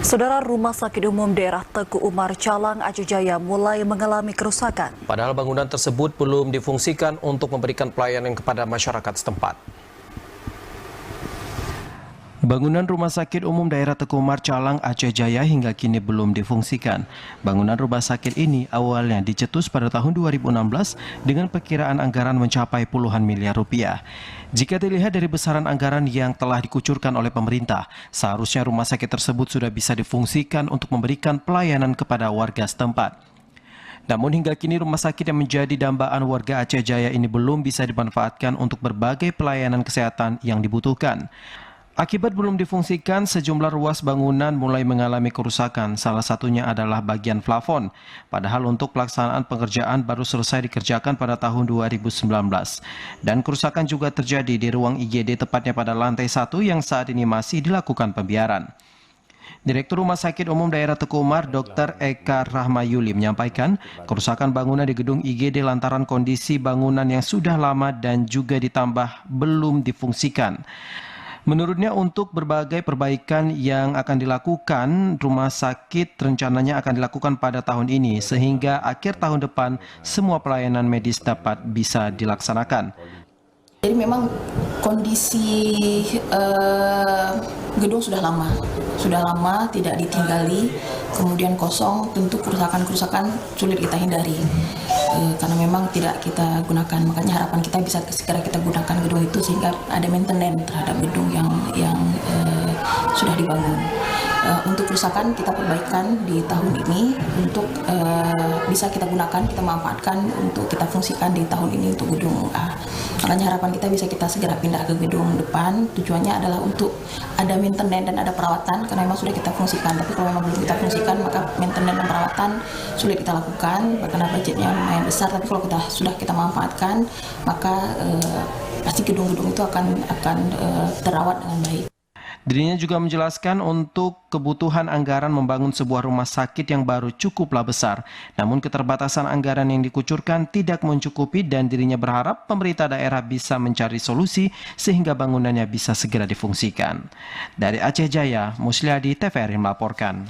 Saudara, Rumah Sakit Umum Daerah Teguh Umar Calang Aceh Jaya mulai mengalami kerusakan. Padahal bangunan tersebut belum difungsikan untuk memberikan pelayanan kepada masyarakat setempat. Bangunan Rumah Sakit Umum Daerah Teguh Umar Calang Aceh Jaya hingga kini belum difungsikan. Bangunan rumah sakit ini awalnya dicetus pada tahun 2016 dengan perkiraan anggaran mencapai puluhan miliar rupiah. Jika dilihat dari besaran anggaran yang telah dikucurkan oleh pemerintah, seharusnya rumah sakit tersebut sudah bisa difungsikan untuk memberikan pelayanan kepada warga setempat. Namun hingga kini rumah sakit yang menjadi dambaan warga Aceh Jaya ini belum bisa dimanfaatkan untuk berbagai pelayanan kesehatan yang dibutuhkan. Akibat belum difungsikan, sejumlah ruas bangunan mulai mengalami kerusakan. Salah satunya adalah bagian plafon. Padahal untuk pelaksanaan pengerjaan baru selesai dikerjakan pada tahun 2019. Dan kerusakan juga terjadi di ruang IGD tepatnya pada lantai 1 yang saat ini masih dilakukan pembiaran. Direktur Rumah Sakit Umum Daerah Teguh Umar, Dr. Eka Rahmayuli menyampaikan, kerusakan bangunan di gedung IGD lantaran kondisi bangunan yang sudah lama dan juga ditambah belum difungsikan. Menurutnya untuk berbagai perbaikan yang akan dilakukan, rumah sakit rencananya akan dilakukan pada tahun ini sehingga akhir tahun depan semua pelayanan medis dapat bisa dilaksanakan. Jadi memang kondisi gedung sudah lama tidak ditinggali, kemudian kosong, tentu kerusakan-kerusakan sulit kita hindari karena memang tidak kita gunakan. Makanya harapan kita bisa segera kita gunakan gedung itu sehingga ada maintenance terhadap gedung yang sudah dibangun. Untuk kerusakan kita perbaikan di tahun ini untuk bisa kita gunakan, kita manfaatkan untuk kita fungsikan di tahun ini untuk gedung A. Makanya harapan kita bisa kita segera pindah ke gedung depan. Tujuannya adalah untuk ada maintenance dan ada perawatan karena memang sudah kita fungsikan. Tapi kalau memang belum kita fungsikan maka maintenance dan perawatan sulit kita lakukan karena budgetnya lumayan besar. Tapi kalau sudah kita manfaatkan maka pasti gedung-gedung itu akan terawat dengan baik. Dirinya juga menjelaskan untuk kebutuhan anggaran membangun sebuah rumah sakit yang baru cukuplah besar. Namun keterbatasan anggaran yang dikucurkan tidak mencukupi dan dirinya berharap pemerintah daerah bisa mencari solusi sehingga bangunannya bisa segera difungsikan. Dari Aceh Jaya, Musliadi, TVRI melaporkan.